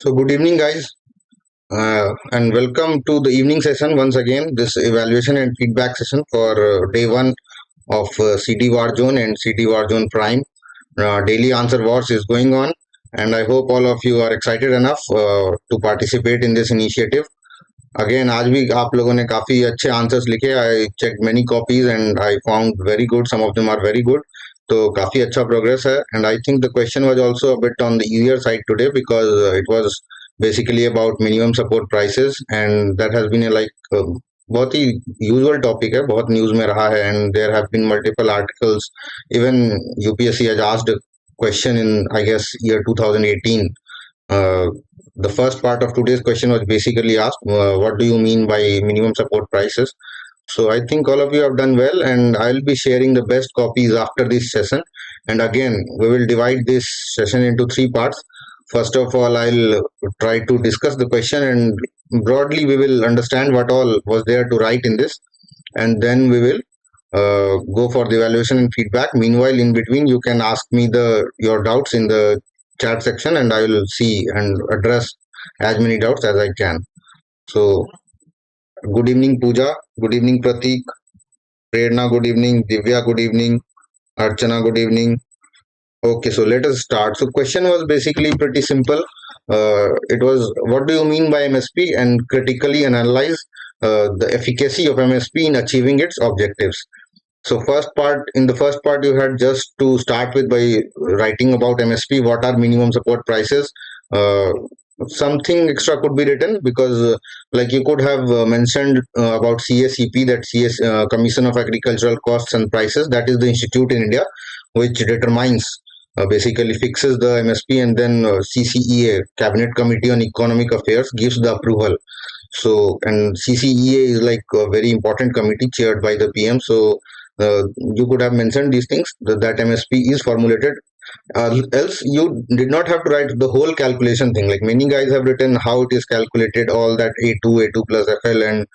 So, good evening, guys, and welcome to the evening session once again. This evaluation and feedback session for day one of CD War Zone and CD War Zone Prime. Daily answer wars is going on, and I hope all of you are excited enough to participate in this initiative. Again, आज भी आप लोगों ने काफी अच्छे answers लिखे. I checked many copies and I found very good. Some of them are very good. तो काफी अच्छा प्रोग्रेस है. And I think the question was also a bit on the easier side today because it was basically about minimum support prices, and that has been a बहुत ही usual topic है, बहुत news में रहा है, and there have been multiple articles. Even UPSC has asked question in I guess year 2018. The first part of today's question was basically asked, what do you mean by minimum support prices? So I think all of you have done well, and I'll be sharing the best copies after this session. And again, we will divide this session into three parts. First of all, I'll try to discuss the question, and broadly we will understand what all was there to write in this, and then we will go for the evaluation and feedback. Meanwhile, in between, you can ask me your doubts in the chat section, and I will see and address as many doubts as I can. So, good evening, Pooja. Good evening, Pratik. Prerna, good evening. Divya, good evening. Archana, good evening. Okay, so let us start. So, question was basically pretty simple. It was, what do you mean by MSP, and critically analyze the efficacy of MSP in achieving its objectives. So in the first part, you had just to start with by writing about MSP, what are minimum support prices. Something extra could be written because like you could have mentioned about CACP, that Commission of Agricultural Costs and Prices, that is the institute in India which determines basically fixes the MSP, and then CCEA, Cabinet Committee on Economic Affairs, gives the approval. So, and CCEA is like a very important committee chaired by the PM. So you could have mentioned these things, that MSP is formulated. Else you did not have to write the whole calculation thing. Like many guys have written how it is calculated, all that A2 plus FL and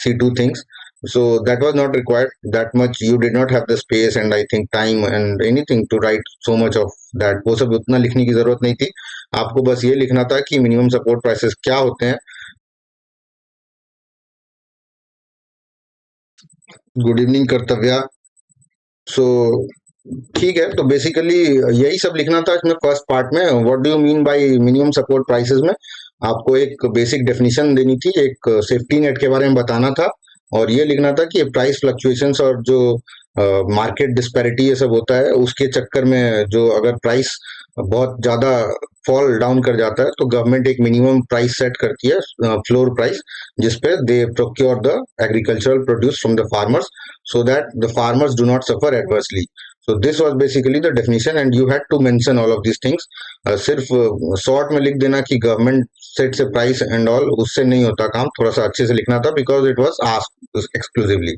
C2 things. So that was not required that much. You did not have the space and I think time and anything to write so much of that. वो सब उतना लिखने की जरूरत नहीं थी. आपको बस ये लिखना था कि मिनिमम सपोर्ट प्राइसेस क्या होते हैं. गुड इवनिंग कर्तव्या. सो ठीक है, तो बेसिकली यही सब लिखना था इसमें फर्स्ट पार्ट में. What do you mean by minimum support prices में आपको एक बेसिक डेफिनेशन देनी थी, एक सेफ्टी नेट के बारे में बताना था, और ये लिखना था कि प्राइस फ्लक्चुएशंस और जो मार्केट डिस्पैरिटी ये सब होता है उसके चक्कर में जो अगर प्राइस बहुत ज्यादा फॉल डाउन कर जाता है तो गवर्नमेंट एक मिनिमम प्राइस सेट करती है, फ्लोर प्राइस, जिसपे they procure the agricultural produce from the farmers so that the farmers do not suffer adversely. So this was basically the definition, and you had to mention all of these things. सिर्फ short में लिख देना कि government set से price and all, उससे नहीं होता काम. थोड़ा सा अच्छे से लिखना था because it was asked exclusively.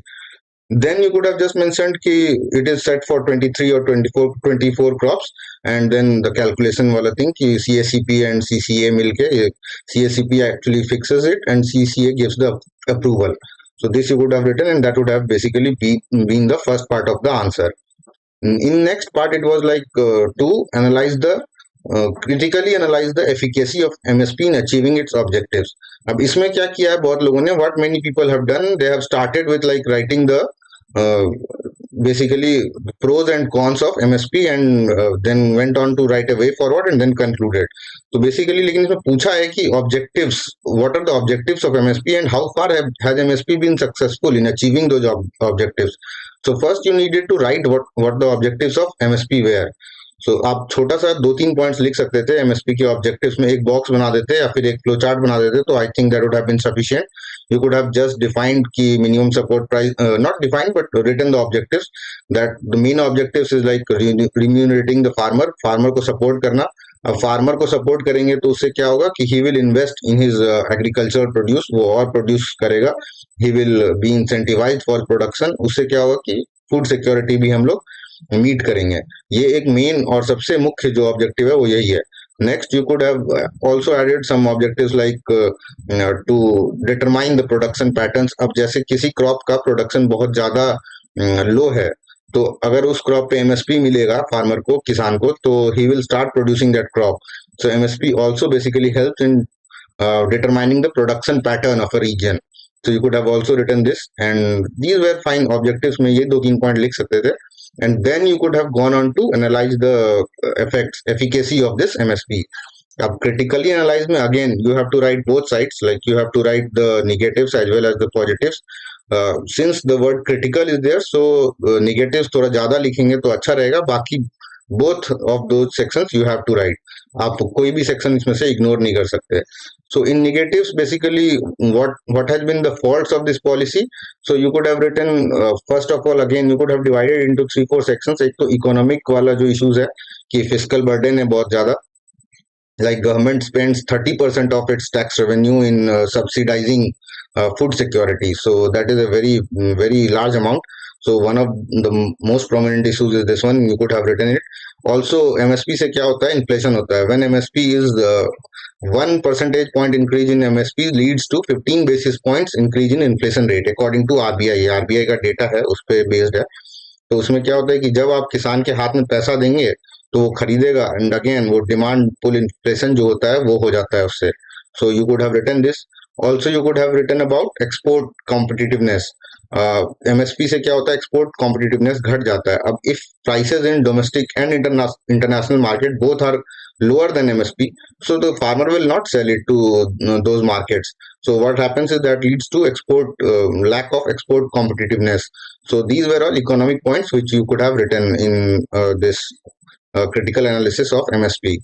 Then you could have just mentioned कि it is set for 23 or 24 crops, and then the calculation वाला thing कि CACP and CCA मिलके CACP actually fixes it and CCA gives the approval. So this you could have written, and that would have basically been the first part of the answer. In next part, it was like to analyze critically analyze the efficacy of MSP in achieving its objectives. अब इसमें क्या किया है बहुत लोगों ने, what many people have done, they have started with like writing the basically pros and cons of MSP, and then went on to write a way forward and then concluded. तो basically लेकिन इसमें पूछा है कि objectives, what are the objectives of MSP and how far has MSP been successful in achieving those objectives. So first you needed to write what the objectives of MSP were. So आप छोटा सा 2-3 points लिख सकते थे MSP के objectives में, एक box बना देते या फिर एक फ्लो चार्ट बना देते, तो I think that would have been sufficient. You could have just defined कि minimum support price, not defined but written the objectives, that the main objectives is like remunerating the farmer को support करना. अब farmer को support करेंगे तो उससे क्या होगा कि he will invest in his agricultural produce, वो और प्रोड्यूस करेगा. He will be incentivised for production. उससे क्या होगा कि फूड सिक्योरिटी भी हम लोग मीट करेंगे. ये एक मेन और सबसे मुख्य जो ऑब्जेक्टिव है वो यही है. Next, you could have also added some objectives like to determine the production patterns. अब जैसे किसी क्रॉप का प्रोडक्शन बहुत ज्यादा लो है, तो अगर उस क्रॉप पे एमएसपी मिलेगा फार्मर को, किसान को, तो he will start producing that crop. So MSP also basically helps in determining the production pattern of a region. So you could have also written this, and these were fine objectives में ये दो तीन point लिख सकते थे. And then you could have gone on to analyze the effects efficacy of this MSP. अब critically analyze में again you have to write both sides, like you have to write the negatives as well as the positives. Since the word critical is there, so negatives थोड़ा ज्यादा लिखेंगे तो अच्छा रहेगा. बाकी both of those sections you have to write. आप कोई भी सेक्शन इसमें से इग्नोर नहीं कर सकते. So in negatives, basically, what has been the faults of this policy? So you could have written first of all, again you could have divided into 3-4 sections. एक तो economic वाला जो issues है कि fiscal burden है बहुत ज्यादा, like government spends 30% of its tax revenue in subsidizing food security, so that is a very large amount. So one of the most prominent issues is this one. You could have written it. Also MSP से क्या होता है, inflation होता है. When MSP is 1 percentage point increase in MSP leads to 15 basis points increase in inflation rate according to RBI. RBI का data है, उस पे बेस्ड है. तो उसमें क्या होता है कि जब आप किसान के हाथ में पैसा देंगे तो वो खरीदेगा, एंड अगेन वो डिमांड पुल इन्फ्लेशन जो होता है वो हो जाता है उससे. So you could have written this. Also you could have written about export competitiveness. MSP से क्या होता है, एक्सपोर्ट कॉम्पिटिटिवनेस घट जाता है. अब if prices in domestic and international market both are lower than MSP, so the farmer will not sell it to those markets. So what happens is that leads to export lack of export competitiveness. So these were all economic points which you could have written in this critical analysis of MSP.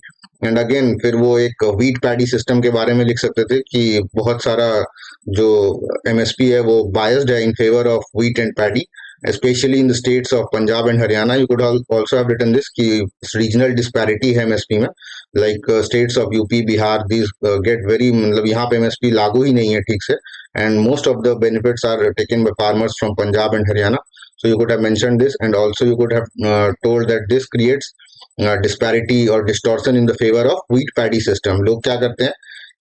And again फिर वो एक wheat paddy system के बारे में लिख सकते थे कि बहुत सारा जो एमएसपी है वो बायस्ड है in favour of wheat and paddy, especially in the states of Punjab and Haryana. You could also have written this कि regional disparity है MSP में, like states of UP, Bihar, these get very, मतलब यहाँ पे MSP लागू ही नहीं है ठीक से, and most of the benefits are taken by farmers from Punjab and Haryana. So you could have mentioned this, and also you could have told that this creates disparity or distortion in the favor of wheat paddy system. लोग क्या करते हैं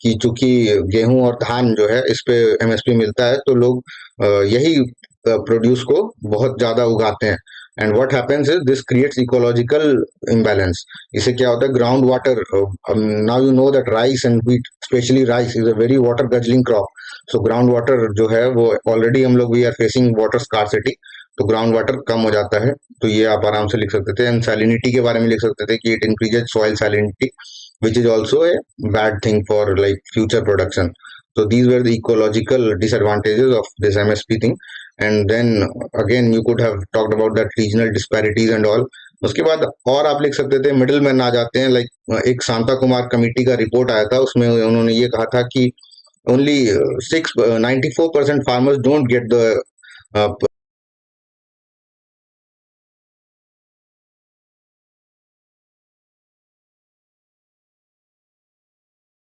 कि चूंकि गेहूं और धान जो है इस पे MSP मिलता है, तो लोग यही प्रोड्यूस को बहुत ज्यादा उगाते हैं. And what happens is this creates ecological imbalance. इससे क्या होता है, ground water, now you know that rice and wheat, especially rice is a very water guzzling crop. So ground water जो है वो ऑलरेडी हम लोग we are facing water scarcity, तो ग्राउंड वाटर कम हो जाता है. तो ये आप आराम से लिख सकते थे. एंड सैलिनिटी के बारे में लिख सकते थे कि it increases soil salinity, which is also a bad thing for like future production. So these were the ecological disadvantages of this MSP thing. And then again you could have talked about that regional disparities and all. उसके बाद और आप लिख सकते थे, middle man आ जाते हैं. Like एक शांता कुमार कमेटी का रिपोर्ट आया था, उसमें उन्होंने ये कहा था कि only 94% farmers don't get the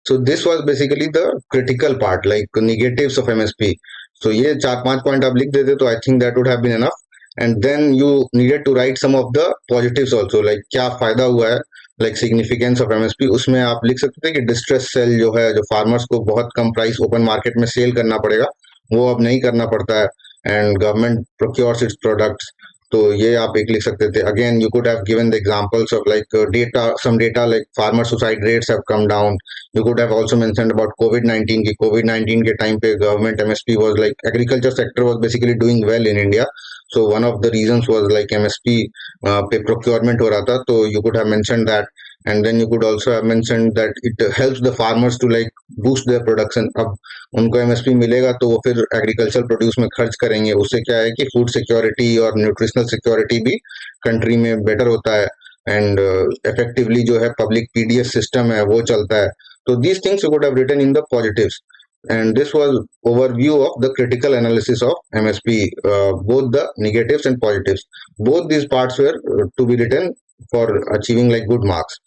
So this was basically the critical part, like negatives of MSP. So ये 4-5 पॉइंट आप लिख देते तो I think that would have been enough. And then you needed to write some of the positives also, like क्या फायदा हुआ है, like significance of MSP. उसमें आप लिख सकते थे कि डिस्ट्रेस सेल जो है, जो फार्मर्स को बहुत कम प्राइस ओपन मार्केट में सेल करना पड़ेगा, वो अब नहीं करना पड़ता है, and government procures its products. तो ये आप एक लिख सकते थे. Again you could have given the examples of like data, some data like farmer suicide rates have come down. You could have also mentioned about COVID-19 की COVID-19 के time पे government MSP was like agriculture sector was basically doing well in India. So one of the reasons was like MSP पे procurement हो रहा था, तो you could have mentioned that. And then you could also have mentioned that it helps the farmers to like boost their production. अब उनको MSP मिलेगा तो वो फिर agricultural produce में खर्च करेंगे, उससे क्या है कि food security और nutritional security भी country में better होता है, एंड effectively जो है public PDS system है वो चलता है. So these things you could have written in the positives. And this was overview of the critical analysis of MSP, both the negatives and positives. Both these parts were to be written for achieving like good marks.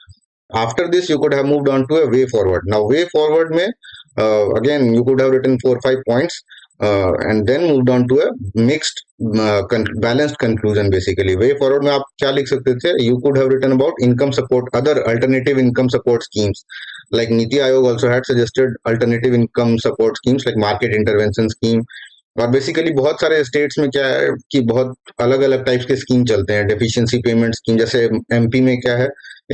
After this, you could have moved on to a way forward. Now, way forward में again you could have written 4-5 points, and then moved on to a mixed balanced conclusion. Basically, way forward में आप क्या लिख सकते थे? You could have written about income support, other alternative income support schemes. Like Niti Aayog also had suggested alternative income support schemes like market intervention scheme. और basically बहुत सारे states में क्या है कि बहुत अलग अलग टाइप्स के स्कीम चलते हैं. डेफिशिएंसी पेमेंट स्कीम, जैसे एमपी में क्या है,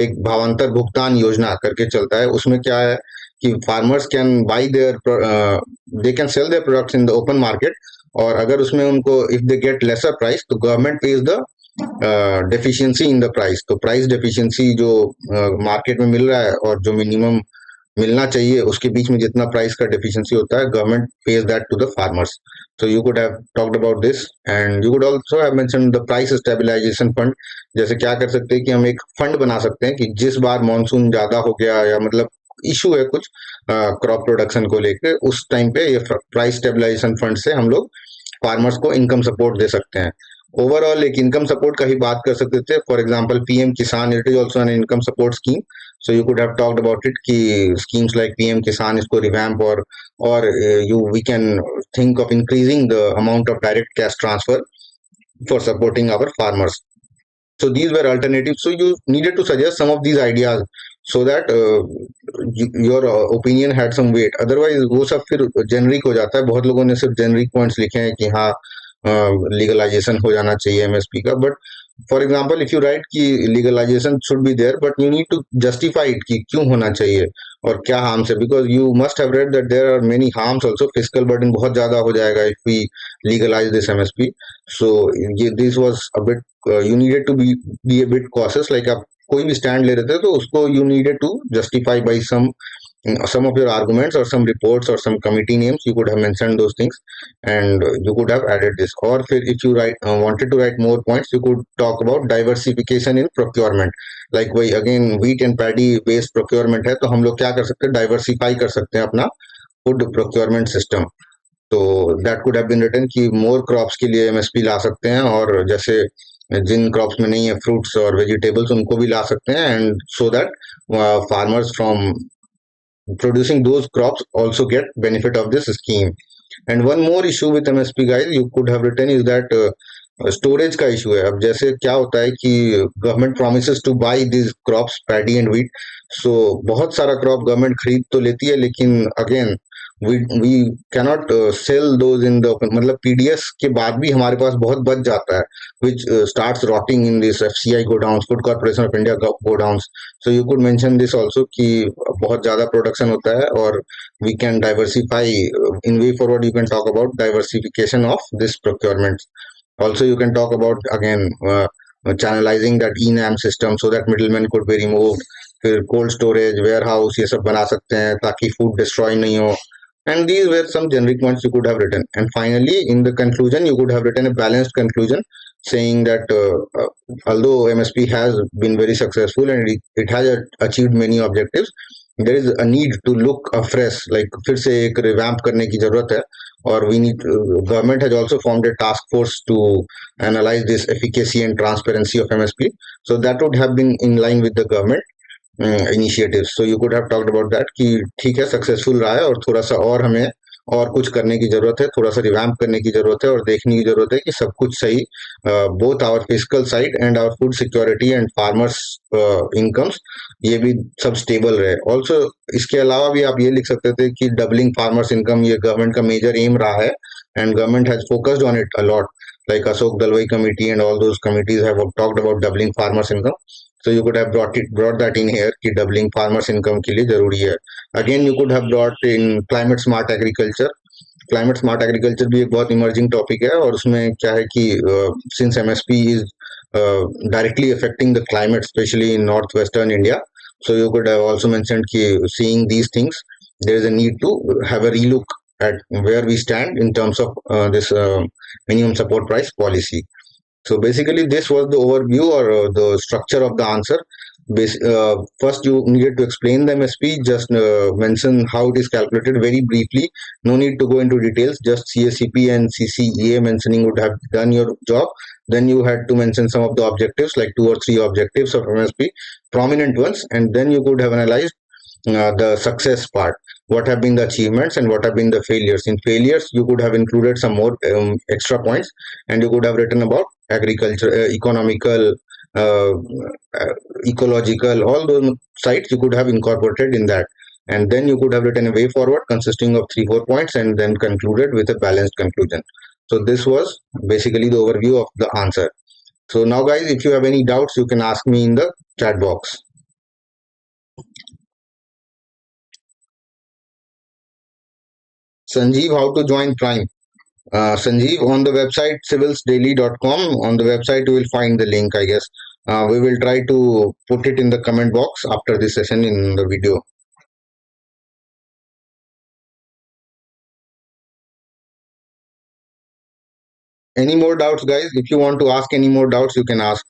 एक भावांतर भुगतान योजना करके चलता है। उसमें क्या है कि farmers can buy their, they can sell their products in the open market, और अगर उसमें उनको if they get lesser price तो government pays the deficiency in the price. तो प्राइस डेफिशिएंसी जो मार्केट में मिल रहा है और जो मिनिमम मिलना चाहिए उसके बीच में जितना प्राइस का डेफिशिएंसी होता है, government pays that to the farmers. So you could have talked about this, and you could also have mentioned the price stabilization fund. जैसे क्या कर सकते हैं कि हम एक फंड बना सकते हैं कि जिस बार मॉनसून ज्यादा हो गया या मतलब इशू है कुछ क्रॉप प्रोडक्शन को लेकर, उस टाइम पे ये प्राइस स्टेबलाइजेशन फंड से हम लोग फार्मर्स को इनकम सपोर्ट दे सकते हैं। ओवरऑल एक इनकम सपोर्ट का ही बात कर सकते थे। फॉर एग्जांपल पीएम किसान, it is also an income support scheme. So you could have talked about it कि schemes like PM Kisan इसको revamp, or you we can think of increasing the amount of direct cash transfer for supporting our farmers. So these were alternatives. So you needed to suggest some of these ideas so that your opinion had some weight. Otherwise वो सब फिर generic हो जाता है। बहुत लोगों ने सिर्फ generic points लिखे हैं कि हाँ लीगलाइजेशन हो जाना चाहिए एमएसपी का, but for example if you write कि legalisation should be there, but you need to justify it कि क्यों होना चाहिए और क्या हार्म्स है, because you must have read that there are many harms also. Physical burden बहुत ज्यादा हो जाएगा if we legalise this MSP. So ये this was a bit, you needed to be a bit cautious. Like आप कोई भी stand ले रहे थे तो उसको you needed to justify by some of your arguments or some reports or some committee names. You could have mentioned those things, and you could have added this. Or if you wanted to write more points, you could talk about diversification in procurement. Like वही again wheat and paddy based procurement है, तो हम लोग क्या कर सकते हैं, diversify कर सकते हैं अपना food procurement system. तो that could have been written कि more crops के लिए MSP ला सकते हैं, और जैसे जिन क्रॉप्स में नहीं है फ्रूट्स और वेजिटेबल्स उनको भी ला सकते हैं, and so that farmers from producing those crops also get benefit of this scheme. And one more issue with MSP guys you could have written is that storage का issue है। अब जैसे क्या होता है कि government promises to buy this crops paddy and wheat, so बहुत सारा क्रॉप गवर्नमेंट खरीद तो लेती है, लेकिन again we cannot sell those in the open. मतलब पीडीएस के बाद भी हमारे पास बहुत बच जाता है, which starts rotting in this FCI godowns, food corporation of India godowns. So you could mention this also कि बहुत ज्यादा प्रोडक्शन होता है, और we can diversify in way forward. You can talk about diversification of this procurement. Also you can talk about again channelizing that enam system so that middlemen could be removed. फिर cold storage, warehouse ये सब बना सकते हैं ताकि food destroy नहीं हो. And these were some generic points you could have written. And finally, in the conclusion, you could have written a balanced conclusion saying that although MSP has been very successful and it has achieved many objectives, there is a need to look afresh, like फिर से एक revamp करने की जरूरत है, or we need government has also formed a task force to analyze this efficacy and transparency of MSP. So that would have been in line with the government initiatives. So you could have talked about that कि ठीक है successful रहा है और थोड़ा सा और हमें और कुछ करने की जरूरत है, थोड़ा सा रिवैम्प करने की जरूरत है और देखने की जरूरत है कि सब कुछ सही, both our physical side and our food security and farmers incomes ये भी सब स्टेबल रहे। ऑल्सो इसके अलावा भी आप ये लिख सकते थे कि डबलिंग फार्मर्स इनकम ये गवर्नमेंट का मेजर एम रहा है, and government has focused on it a lot, like Ashok Dalwai committee and all those committees have talked about doubling farmers income. So you could have brought that in here कि doubling farmers income के लिए जरूरी है. Again you could have brought in climate smart agriculture. Climate smart agriculture भी एक बहुत emerging topic है, और उसमें क्या है कि since MSP is directly affecting the climate especially in northwestern India, so you could have also mentioned कि seeing these things there is a need to have a relook at where we stand in terms of this minimum support price policy. So basically this was the overview or the structure of the answer. First you needed to explain the MSP, just mention how it is calculated very briefly, no need to go into details, just CACP and CCEA mentioning would have done your job. Then you had to mention some of the objectives, like 2 or 3 objectives of MSP, prominent ones, and then you could have analyzed the success part, what have been the achievements and what have been the failures. In failures you could have included some more extra points, and you could have written about agriculture, economical, uh, ecological, all those sites you could have incorporated in that, and then you could have written a way forward consisting of 3-4 points and then concluded with a balanced conclusion. So this was basically the overview of the answer. So now guys, if you have any doubts you can ask me in the chat box. Sanjeev, how to join Prime? Sanjeev, on the website civilsdaily.com, on the website you will find the link, I guess. We will try to put it in the comment box after this session in the video. Any more doubts, guys? If you want to ask any more doubts, you can ask.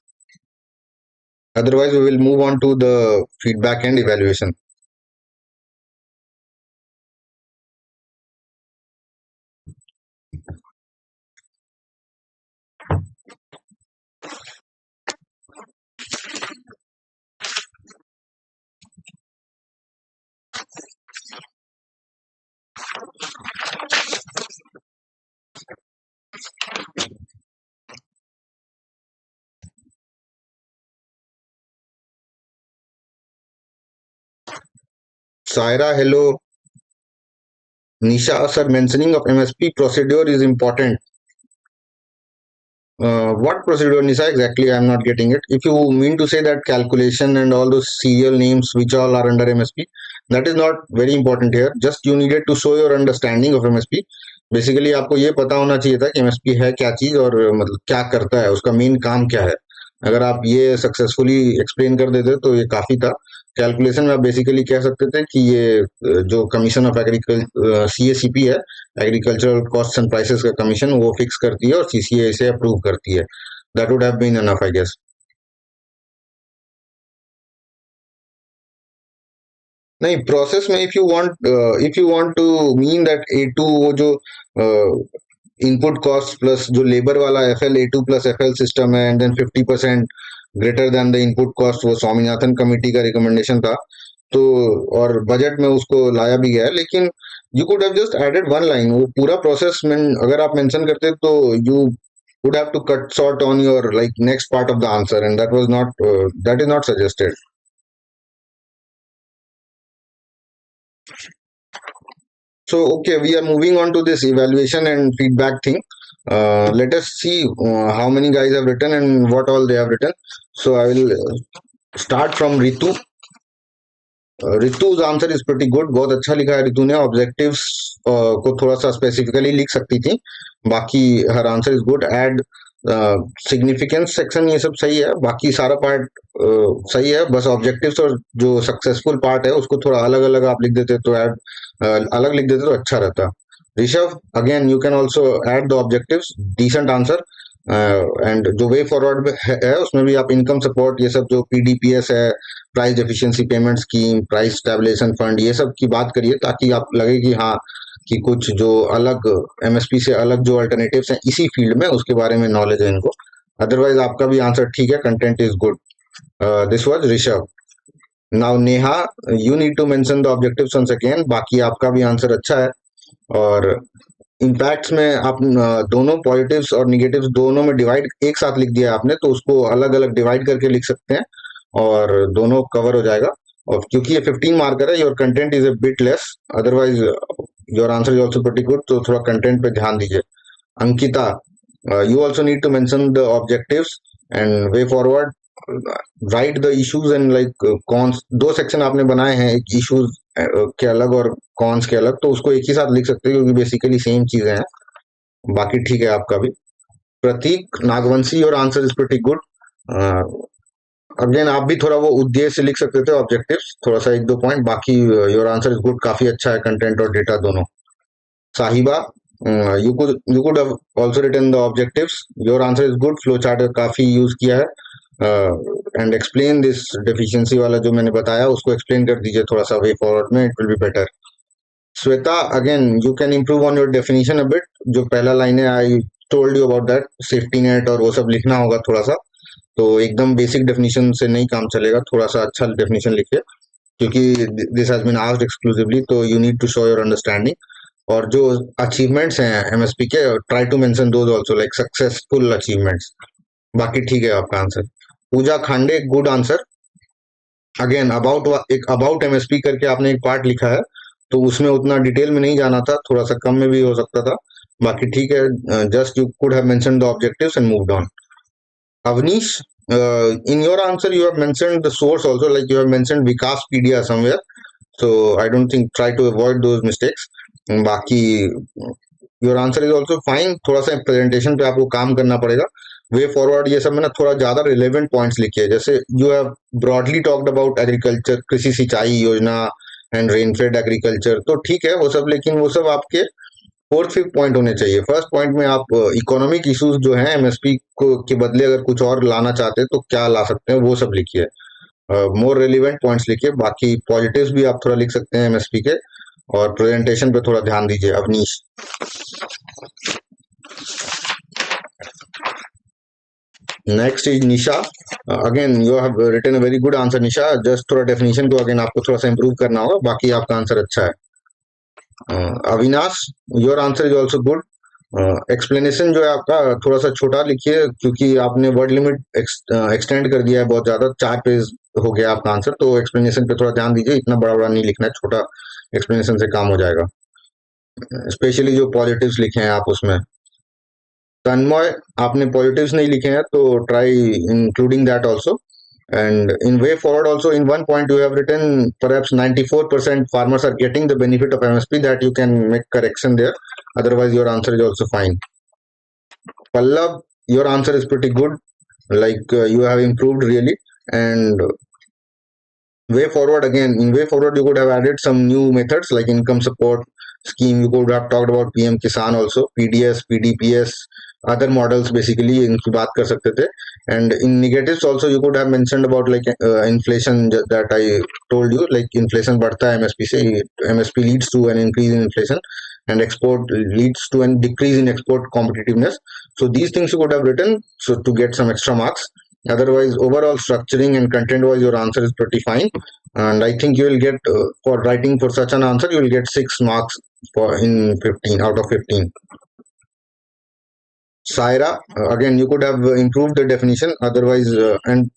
Otherwise, we will move on to the feedback and evaluation. Saira, hello. Nisha, sir, mentioning of MSP procedure is important. What procedure, Nisha, exactly? I'm not getting it. If you mean to say that calculation and all those serial names which all are under MSP, that is not very important here. Just you needed to show your understanding of MSP. Basically आपको ये पता होना चाहिए था कि MSP है क्या चीज और मतलब क्या करता है, उसका मेन काम क्या है. अगर आप ये सक्सेसफुली एक्सप्लेन कर देते तो ये काफी था. कैलकुलेशन में आप बेसिकली कह सकते थे कि ये जो कमीशन ऑफ एग्रीकल्चर सीएसीपी है, एग्रीकल्चरल कॉस्ट एंड प्राइसेस का कमीशन, वो फिक्स करती है और सीसीए इसे अप्रूव करती है. That would have been enough, I guess. नहीं, प्रोसेस में if you want to mean that A2, वो जो इनपुट कॉस्ट प्लस जो लेबर वाला FL A2 plus FL system है and then 50% greater than the input cost, वो Swaminathan committee का recommendation था. तो और बजट में उसको लाया भी गया है, लेकिन you could have just added one line. वो पूरा प्रोसेस में अगर आप मेंशन करते तो you would have to cut short on your like next part of the answer, and that is not suggested. So, okay, we are moving on to this evaluation and feedback thing. Let us see how many guys have written and what all they have written. So, I will start from Ritu. Ritu's answer is pretty good. बहुत अच्छा लिखा है रितु ने. Objectives को थोड़ा सा specifically लिख सकती थी. बाकी हर answer is good. Add significance section ये सब सही है. बाकी सारा पार्ट सही है. बस ऑब्जेक्टिव्स और जो सक्सेसफुल पार्ट है उसको थोड़ा अलग अलग आप लिख देते तो ऐड अलग लिख देते तो अच्छा रहता. Rishabh, again you can also add the objectives. Decent answer. And जो वे फॉरवर्ड है उसमें भी आप इनकम सपोर्ट, ये सब जो पीडीपीएस है, price deficiency payment scheme, price stabilisation fund, ये सब की बात करिए ताकि आप लगे कि हाँ, कि कुछ जो अलग एमएसपी से अलग जो अल्टरनेटिव्स हैं इसी फील्ड में, उसके बारे में नॉलेज है इनको. अदरवाइज आपका भी आंसर ठीक है. Content is good. This was Rishabh. Now Neha, you need to mention the objectives once again. बाकी आपका भी आंसर अच्छा है. और इम्पैक्ट्स में आप दोनों पॉजिटिव्स और निगेटिव्स दोनों में डिवाइड एक साथ लिख दिया आपने, तो उसको अलग अलग डिवाइड करके लिख सकते हैं और दोनों कवर हो जाएगा. और क्योंकि ये 15 मार्कर है, your content is a bit less. Otherwise your answer is also pretty good. तो थोड़ा कंटेंट पे ध्यान दीजिए. Ankita, you also need to mention the objectives and way forward. Write the issues and like cons. दो section आपने बनाए हैं, एक इश्यूज के अलग और कॉन्स के अलग, तो उसको एक ही साथ लिख सकते हैं क्योंकि बेसिकली सेम चीजें हैं. बाकी ठीक है आपका भी. Pratik Nagvanshi, your answer is pretty good. Again आप भी थोड़ा वो उद्देश्य से लिख सकते थे ऑब्जेक्टिव्स, थोड़ा सा एक दो पॉइंट. बाकी योर आंसर इज गुड. काफी अच्छा है कंटेंट और डेटा दोनों. साहिबा, you could have also written the objectives. Your answer is good. Flow chart काफी यूज किया है. एंड एक्सप्लेन दिस डेफिशिएंसी वाला जो मैंने बताया उसको एक्सप्लेन कर दीजिए थोड़ा सा वे फॉरवर्ड में. It will be better. Shweta, again you can improve on your definition a bit. जो पहला लाइन है, I told you about that, safety net और वो सब लिखना होगा थोड़ा सा. तो एकदम बेसिक डेफिनेशन से नहीं काम चलेगा. थोड़ा सा अच्छा डेफिनेशन लिखिए क्योंकि this has been asked exclusively, तो you need to show your understanding. और जो अचीवमेंट्स हैं एमएसपी के, try to mention those also, like successful achievements. बाकी ठीक है आपका answer. Puja Khande, good answer. Again about एक अबाउट एमएसपी करके आपने एक पार्ट लिखा है, तो उसमें उतना डिटेल में नहीं जाना था, थोड़ा सा कम में भी हो सकता था. बाकी ठीक है. Just you could have mention the objectives and moved on. Avnish, In your answer you have mentioned the source also, like you have mentioned Wikaspedia somewhere, so I don't think, try to avoid those mistakes. बाकी your answer is also fine, थोड़ा सा presentation पे आपको काम करना पड़ेगा। Way forward ये सब में ना थोड़ा ज्यादा रिलेवेंट पॉइंट्स लिखिए, जैसे you have broadly talked about agriculture, कृषि सिंचाई योजना एंड रेनफेड एग्रीकल्चर, तो ठीक है वो सब, लेकिन वो सब आपके फोर्थ फिफ्थ पॉइंट होने चाहिए। फर्स्ट पॉइंट में आप इकोनॉमिक इश्यूज जो है एमएसपी को के बदले अगर कुछ और लाना चाहते हैं तो क्या ला सकते हैं वो सब लिखिए, मोर रेलिवेंट पॉइंट्स लिखिए। बाकी पॉजिटिव्स भी आप थोड़ा लिख सकते हैं एमएसपी के, और प्रेजेंटेशन पे थोड़ा ध्यान दीजिए। Avnish, next is Nisha. Again you have written a very good answer Nisha, जस्ट थोड़ा डेफिनेशन को अगेन आपको थोड़ा सा इंप्रूव करना होगा, बाकी आपका आंसर अच्छा है। Avinash, your answer is also good. Explanation जो है आपका थोड़ा सा छोटा लिखिए, क्योंकि आपने वर्ड लिमिट एक्सटेंड कर दिया है बहुत ज्यादा, 4 पेज हो गया आपका आंसर, तो एक्सप्लेनेशन पे थोड़ा ध्यान दीजिए, इतना बड़ा बड़ा नहीं लिखना है, छोटा एक्सप्लेनेशन से काम हो जाएगा, स्पेशली जो पॉजिटिव्स लिखे हैं आप उसमें। तन्मय, आपने पॉजिटिव्स नहीं लिखे हैं तो try including that also. And in way forward also, in one point you have written perhaps 94% farmers are getting the benefit of MSP, that you can make correction there, otherwise your answer is also fine. Pallav, your answer is pretty good, like you have improved really. And way forward, again, in way forward you could have added some new methods like income support scheme, you could have talked about PM Kisan also, PDS, PDPS, other models basically इनकी बात कर सकते थे। And in negatives also you could have mentioned about like inflation, that I told you, like inflation बढ़ता है MSP से, MSP leads to an increase in inflation, and export leads to a decrease in export competitiveness. So these things you could have written so to get some extra marks. Otherwise, overall structuring and content wise, your answer is pretty fine. And I think you will get, for writing for such an answer, you will get 6 marks for in 15 out of 15. Saira, again, you could have improved the definition, otherwise, and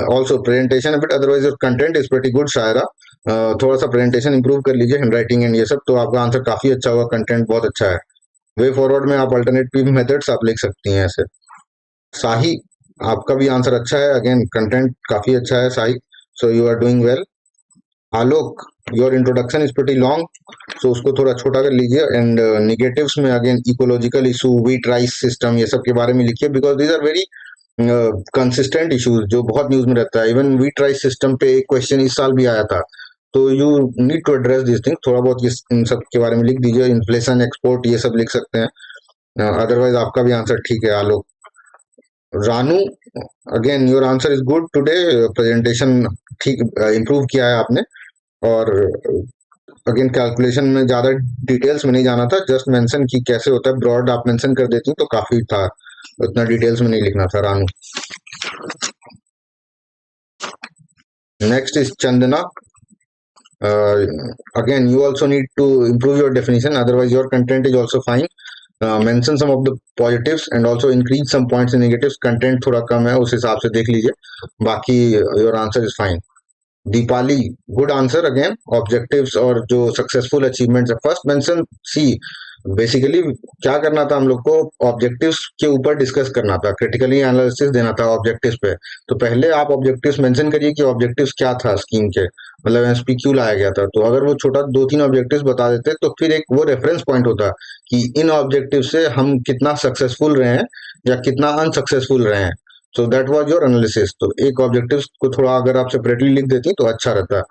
also presentation a bit, otherwise your content is pretty good Saira. थोड़ा सा presentation improve कर लीजिए, hand writing and ये सब, तो आपका answer काफी अच्छा होगा, कंटेंट बहुत अच्छा है। वे फॉरवर्ड में आप अल्टरनेटिव मेथड्स आप लिख सकती हैं ऐसे। साही, आपका भी आंसर अच्छा है, अगेन कंटेंट काफी अच्छा है Sahi, so you are doing well. Alok, your introduction is pretty long, so उसको थोड़ा छोटा कर लीजिए। एंड निगेटिव्स में again ecological issue, wheat rice system, ये सब के बारे में लिखिए, because these are very consistent issues जो बहुत न्यूज में रहता है। इवन वीट राइस सिस्टम पे एक क्वेश्चन इस साल भी आया था, तो you need to address this thing, थोड़ा बहुत इन सब के बारे में लिख दीजिए। इन्फ्लेशन, एक्सपोर्ट, ये सब लिख सकते हैं, अदरवाइज आपका भी आंसर ठीक है। Alok, Ranu, again your answer is good today, presentation ठीक इम्प्रूव किया है आपने, और अगेन कैलकुलेशन में ज्यादा डिटेल्स में नहीं जाना था, जस्ट मेंशन कि कैसे होता है, ब्रॉड आप मेंशन कर देती तो काफी था, उतना डिटेल्स में नहीं लिखना था। Ranu, next is Chandana. Again, you also need to improve your definition, otherwise your content is also fine. Mention some of the positives and also increase some points in negatives. Content थोड़ा कम है, उस हिसाब से देख लीजिए, बाकी your answer is fine. Deepali, good answer again. Objectives और जो सक्सेसफुल अचीवमेंट्स है, फर्स्ट मेंशन सी, बेसिकली क्या करना था हम लोग को, ऑब्जेक्टिव्स के ऊपर डिस्कस करना था, क्रिटिकली एनालिसिस देना था ऑब्जेक्टिव्स पे। तो पहले आप ऑब्जेक्टिव्स मेंशन करिए कि ऑब्जेक्टिव्स क्या था स्कीम के, मतलब एमएसपी क्यों लाया गया था। तो अगर वो छोटा 2-3 ऑब्जेक्टिव्स बता देते तो फिर एक वो रेफरेंस पॉइंट होता कि इन ऑब्जेक्टिव से हम कितना सक्सेसफुल रहे हैं या कितना अनसक्सेसफुल रहे हैं। So that was your analysis. तो एक ऑब्जेक्टिव्स को थोड़ा अगर आप सेपरेटली लिख देती तो अच्छा रहता।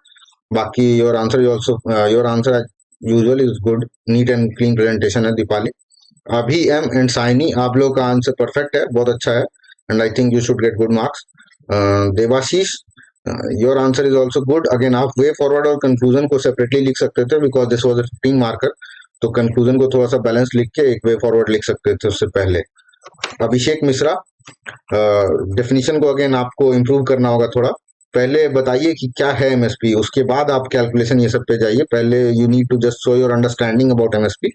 बाकी your answer also, your answer usually is good, neat and clean presentation है। दीपाली, अभी एम एंड साइनी, आप लोग का आंसर परफेक्ट है, बहुत अच्छा है, and I think you should get good marks. Debashish, your answer is also good. Again आप वे फॉरवर्ड और कंक्लूजन को सेपरेटली लिख सकते थे, because this was a 15 marker, तो कंक्लूजन को थोड़ा सा बैलेंस लिख के एक वे फॉरवर्ड लिख सकते थे उससे पहले। अभिषेक मिश्रा, डेफिनेशन को अगेन आपको इम्प्रूव करना होगा थोड़ा, पहले बताइए कि क्या है एमएसपी, उसके बाद आप कैलकुलेशन ये सब पे जाइए, पहले you need to just show your understanding about MSP,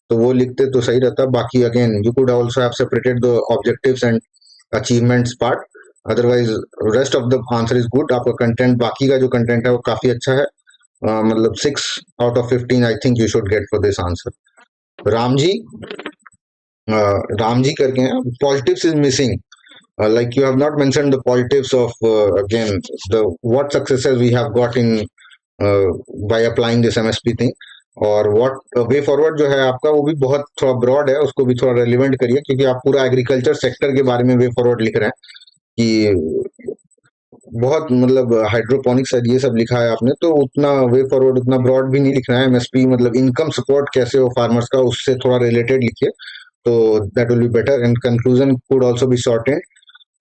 तो वो लिखते तो सही रहता। बाकी again you could also have separated the objectives and achievements part, otherwise rest of the answer is good. आपका कंटेंट, बाकी का जो कंटेंट है वो काफी अच्छा है, मतलब 6 out of 15 I think you should get for this answer. Ram ji, Ram ji करके हैं, positives is missing, like you have not mentioned the positives of again the what successes we have got in uh, by applying this MSP thing, और what way forward जो है आपका वो भी बहुत थोड़ा ब्रॉड है, उसको भी थोड़ा रेलिवेंट करिए क्योंकि आप पूरा एग्रीकल्चर सेक्टर के बारे में वे फॉरवर्ड लिख रहे हैं कि बहुत मतलब हाइड्रोपोनिक्स ये सब लिखा है आपने, तो उतना वे फॉरवर्ड उतना ब्रॉड भी नहीं लिखना है। एमएसपी मतलब इनकम सपोर्ट कैसे हो फार्मर्स का, उससे थोड़ा रिलेटेड लिखिए, तो that will be better and conclusion could also be shortened.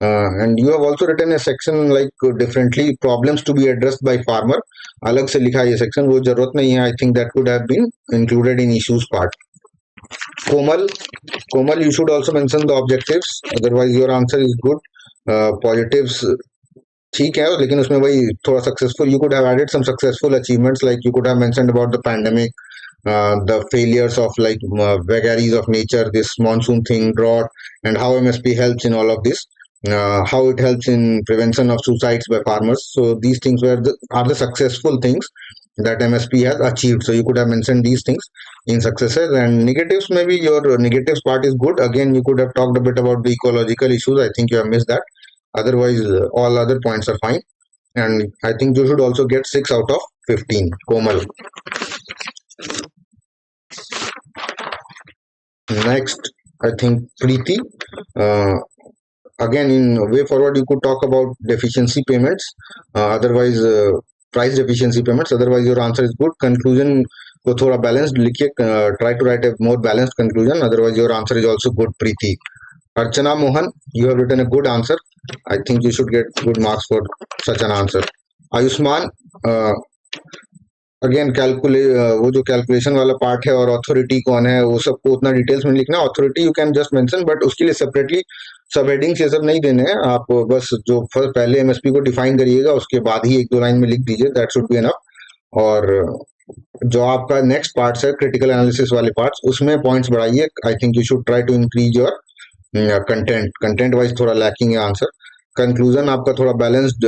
And you have also written a section like differently problems to be addressed by farmer, अलग से लिखा है ये सेक्शन, वो जरूरत नहीं है। I think that could have been included in issues part. Komal, Komal you should also mention the objectives, otherwise your answer is good. Positives ठीक है, लेकिन उसमें वही थोड़ा successful, you could have added some successful achievements, like you could have mentioned about the pandemic, the failures of like vagaries of nature, this monsoon thing, drought, and how MSP helps in all of this, how it helps in prevention of suicides by farmers. So these things are the successful things that MSP has achieved. So you could have mentioned these things in successes. And negatives, maybe your negatives part is good. Again, you could have talked a bit about the ecological issues. I think you have missed that. Otherwise, all other points are fine. And I think you should also get 6 out of 15. Komal. Next, I think Preeti. Uh, Again, in way forward, you could talk about deficiency payments. Otherwise, price deficiency payments. Otherwise, your answer is good. Conclusion को थोड़ा balanced लिखिए. Try to write a more balanced conclusion. Otherwise, your answer is also good. Preeti. Archana Mohan, you have written a good answer. I think you should get good marks for such an answer. Ayushman, uh, again वो जो calculation वाला part है और authority कौन है वो सबको उतना डिटेल्स में लिखना। Authority you can just mention, but उसके लिए सेपरेटली सब हेडिंग्स ये सब नहीं देने हैं। आप बस जो फर्स्ट पहले एमएसपी को डिफाइन करिएगा उसके बाद ही एक दो लाइन में लिख दीजिए, दैट शुड बी एनफ। और जो आपका नेक्स्ट पार्ट्स है क्रिटिकल एनालिसिस वाले पार्ट्स, उसमें पॉइंट्स बढ़ाइए। I think you should try to increase your content wise थोड़ा लैकिंग है आंसर। कंक्लूजन आपका थोड़ा बैलेंस्ड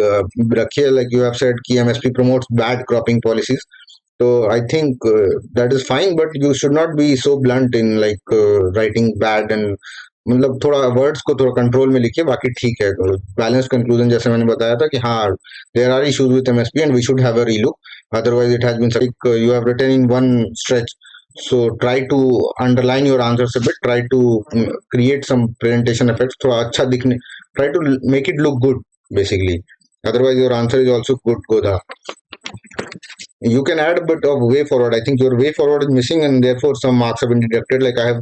रखिए, लाइक यू हैव सेड कि MSP promotes bad cropping policies, तो I think that is fine, but you should not be so blunt in like writing bad, and मतलब थोड़ा words को थोड़ा कंट्रोल में लिखिए, बाकी ठीक है। बैलेंस कंक्लूजन जैसे मैंने बताया था कि हाँ there are issues with MSP and we should have a relook, otherwise it has been you have written in one stretch. So try to underline your answers a bit, try to create some presentation effects, थोड़ा अच्छा दिखने, try to make it look good basically, otherwise your answer is also good, Godha. You can add a bit of way forward. I think your way forward is missing and therefore some marks have been deducted, like I have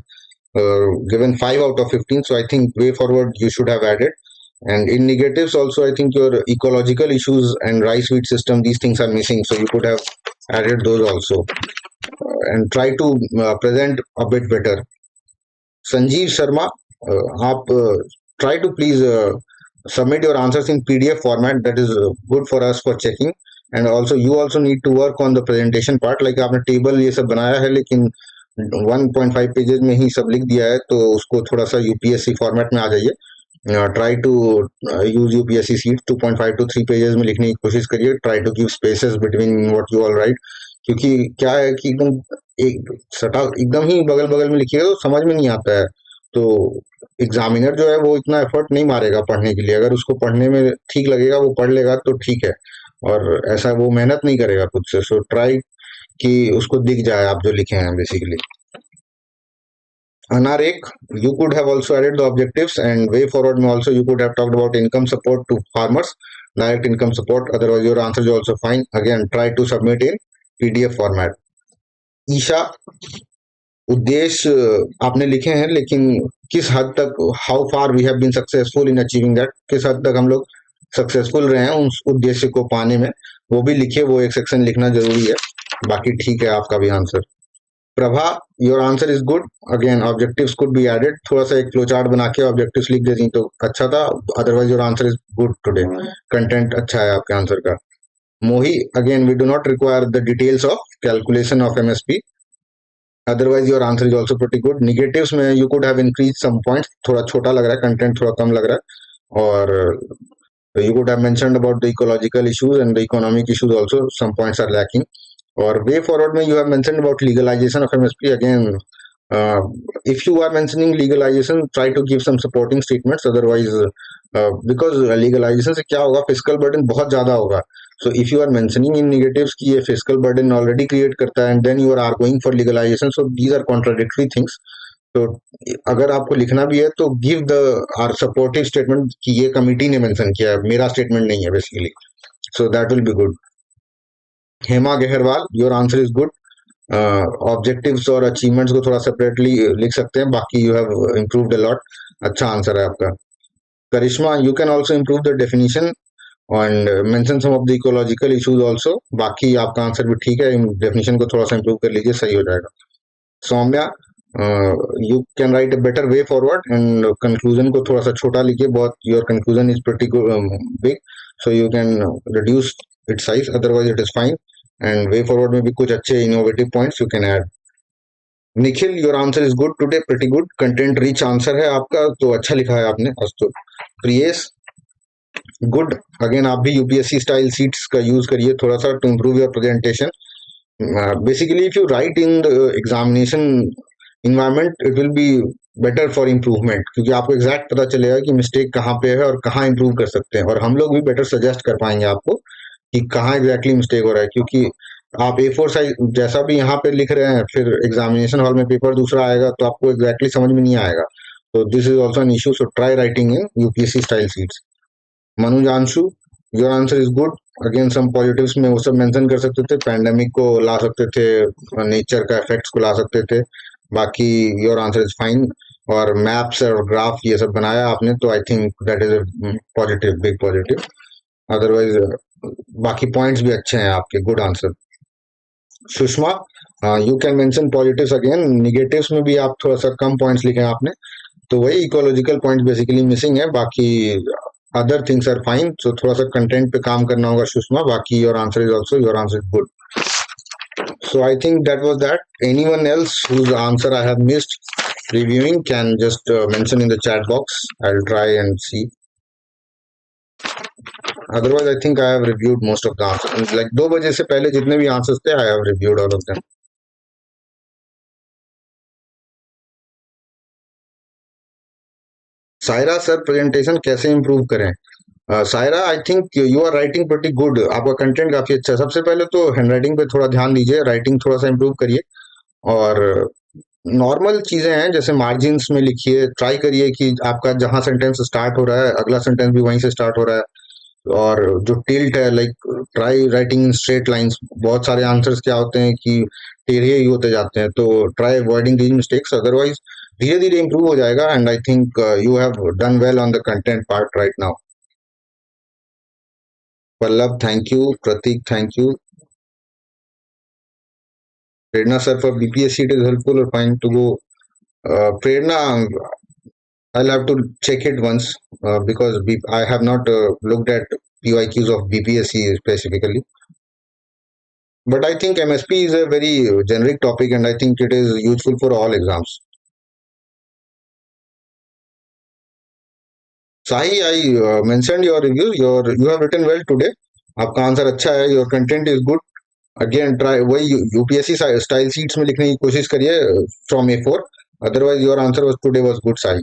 given 5 out of 15, so I think way forward you should have added. And in negatives also, I think your ecological issues and rice wheat system, these things are missing, so you could have added those also. And try to present a bit better. Sanjeev Sharma, आप try to please submit your answers in PDF format. That is good for us for checking. And also you also need to work on the presentation part. Like आपने table ये सब बनाया है लेकिन 1.5 pages में ही सब लिख दिया है, तो उसको थोड़ा सा यूपीएससी फॉर्मेट में आ जाइए। Try to use UPSC sheet 2.5 to 3 pages में लिखने की कोशिश करिए। Try to give spaces between what you all right, क्योंकि क्या है कि एकदम एक सटा एकदम ही बगल बगल में लिखिएगा तो समझ में नहीं आता है, तो एग्जामिनर जो है वो इतना एफर्ट नहीं मारेगा पढ़ने के लिए। अगर उसको पढ़ने में ठीक लगेगा वो पढ़ लेगा तो ठीक है, और ऐसा वो मेहनत नहीं करेगा खुद से। सो ट्राई कि उसको दिख जाए आप जो लिखे हैं basically. Anarek, you could have also added the objectives, and way forward में also you could have talked about income support to farmers, direct income support, otherwise your answer is also fine. Again, try to submit in PDF format. Isha, उद्देश्य आपने लिखे हैं लेकिन किस हद तक, how far we have been successful in achieving that, किस हद तक हम लोग सक्सेसफुल रहे हैं उस उद्देश्य को पाने में, वो भी लिखिए। वो एक सेक्शन लिखना जरूरी है, बाकी ठीक है आपका भी answer. Prabha, your answer is good. Again objectives could be added, थोड़ा सा एक फ्लो चार्ट बना के ऑब्जेक्टिव्स लिख देती तो अच्छा था, otherwise your answer is good today. Content अच्छा है आपके आंसर का। Mohi, again we do not require the details of calculation of MSP, otherwise your answer is also pretty good. Negatives में you could have increase some points, थोड़ा छोटा लग रहा है, कंटेंट थोड़ा कम लग रहा है, और you could have mentioned about the ecological issues and the economic issues also, some points are lacking. Or way forward में you have mentioned about legalization of MSP, again uh, if you are mentioning legalization, try to give some supporting statements. Otherwise, because legalization से क्या होगा, fiscal burden बहुत ज़्यादा होगा. So if you are mentioning in negatives कि ये fiscal burden already create करता है, and then you are arguing for legalization, so these are contradictory things. तो अगर आपको लिखना भी है तो give their supportive statement कि ये कमिटी ने मेंशन किया है, मेरा स्टेटमेंट नहीं है basically. So that will be good. Hema Gaharwal, your answer is good. Objectives और अचीवमेंट्स को थोड़ा सेपरेटली लिख सकते हैं, बाकी you have improved a lot. अच्छा आंसर है आपका. Karishma, you can also improve the definition and mention some of the ecological issues also. बाकी आपका आंसर भी ठीक है, डेफिनेशन को थोड़ा सा इम्प्रूव कर लीजिए, सही हो जाएगा. Saumya, you can write a better way forward and conclusion को थोड़ा सा छोटा लिखिए. बहुत your conclusion is pretty big, so you can reduce it size, otherwise it is fine. And way forward में भी कुछ अच्छे innovative points you can add. Nikhil, your answer is good today, pretty good. Content rich answer है आपका, तो अच्छा लिखा है आपने आज तो. प्रियेश, गुड. अगेन आप भी यूपीएससी स्टाइल सीट्स का यूज करिए थोड़ा सा to improve your presentation. Basically, if you write in the examination environment, it will be better for improvement, क्योंकि आपको एग्जैक्ट पता चलेगा कि मिस्टेक कहाँ पे है और कहाँ इम्प्रूव कर सकते हैं, और हम लोग भी बेटर सजेस्ट कर पाएंगे आपको कि कहाँ एग्जैक्टली मिस्टेक हो रहा है. क्योंकि आप A4 साइज जैसा भी यहाँ पे लिख रहे हैं, फिर एग्जामिनेशन हॉल में पेपर दूसरा आएगा तो आपको एग्जैक्टली समझ में नहीं आएगा. तो this is also an issue, so try writing in UPSC style sheets. Manujanshu, your answer is good. Again some positives में वो सब मेंशन कर सकते थे, पैंडेमिक को ला सकते थे, नेचर का इफेक्ट्स को ला सकते थे. बाकी योर आंसर इज फाइन. और मैप्स और ग्राफ ये सब बनाया आपने, तो I think that is a positive, big positive. Otherwise बाकी पॉइंट्स भी अच्छे हैं आपके, good answer. Sushma, you can mention positives again. Negatives में भी आप थोड़ा सा कम पॉइंट्स लिखे हैं आपने, तो वही इकोलॉजिकल पॉइंट बेसिकली मिसिंग है. बाकी अदर थिंग्स आर फाइन. सो थोड़ा सा कंटेंट पे काम करना होगा सुषमा. बाकी your answer is also, your answer is good. So I think that was that. Anyone else whose answer I have missed reviewing can just mention in the chat box. I'll try and see. Otherwise, I think I have reviewed most of the answers. Like 2 बजे से पहले जितने भी answers थे, I have reviewed all of them. Saira sir, presentation कैसे improve करें? Saira, I think you are writing pretty good. आपका content काफी अच्छा है. सबसे पहले तो हैंडराइटिंग पे थोड़ा ध्यान दीजिए, राइटिंग थोड़ा सा इम्प्रूव करिए. और नॉर्मल चीजें हैं, जैसे मार्जिन्स में लिखिए. ट्राई करिए कि आपका जहां सेंटेंस स्टार्ट हो रहा है, अगला सेंटेंस भी वहीं से स्टार्ट हो रहा है. और जो टिल्ट है, like try writing in straight lines. बहुत सारे आंसर्स क्या होते हैं कि टेढ़े ही होते जाते हैं, तो try avoiding these mistakes. Otherwise धीरे धीरे इंप्रूव हो जाएगा. And I think you have done well on the content part right now. Pallav, thank you. Prateek, thank you. Prerna sir, for BPSC it is helpful or fine to go. Prerna, I'll have to check it once, because I have not looked at PYQs of BPSC specifically. But I think MSP is a very generic topic, and I think it is useful for all exams. Sahi, I mentioned your review. You have written well today. आपका answer अच्छा है. Your content is good. Again, try वही UPSC style sheets में लिखने की कोशिश करिए from A4. Otherwise, your answer was today was good, Sahi.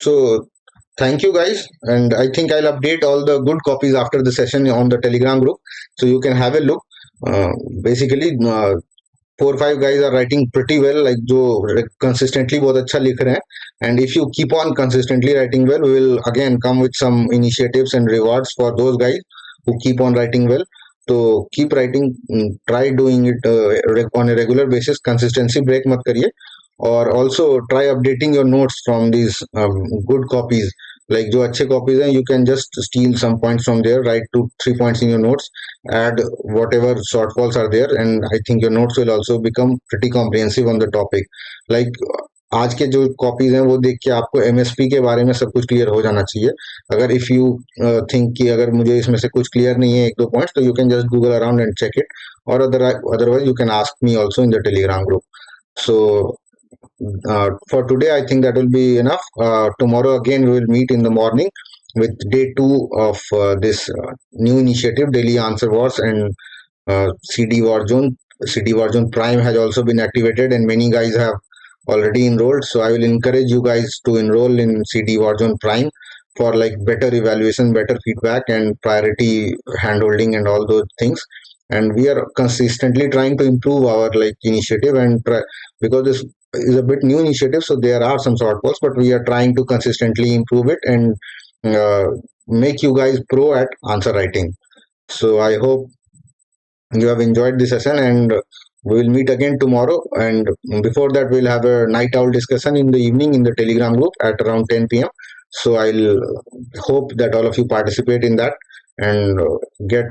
So thank you guys, and I think I'll update all the good copies after the session on the Telegram group, so you can have a look. Basically, 4 or 5 guys are writing pretty well, like जो consistently बहुत अच्छा लिख रहे हैं. And if you keep on consistently writing well, we will again come with some initiatives and rewards for those guys who keep on writing well. So keep writing, try doing it on a regular basis. Consistency break मत करिए. और also try updating your notes from these good copies. Like जो अच्छे copies हैं, you can just steal some points from there, write 2-3 points in your notes, add whatever shortfalls are there, and I think your notes will also become pretty comprehensive on the topic. Like आज के जो copies हैं वो देख के आपको MSP के बारे में सब कुछ क्लियर हो जाना चाहिए. अगर इफ यू थिंक कि अगर मुझे इसमें से कुछ क्लियर नहीं है 1-2 पॉइंट्स, तो you can just Google around and check it. और otherwise you can ask me also in the Telegram group. So for today, I think that will be enough. Tomorrow again we will meet in the morning with day 2 of this new initiative, Daily Answer Wars, and CD War Zone. CD War Zone Prime has also been activated, and many guys have already enrolled. So I will encourage you guys to enroll in CD War Zone Prime for like better evaluation, better feedback, and priority handholding, and all those things. And we are consistently trying to improve our like initiative, and because this is a bit new initiative, so there are some shortfalls, but we are trying to consistently improve it and uh, make you guys pro at answer writing. So I hope you have enjoyed this session, and we will meet again tomorrow. And before that, we'll have a night owl discussion in the evening in the Telegram group at around 10 p.m. So I'll hope that all of you participate in that and get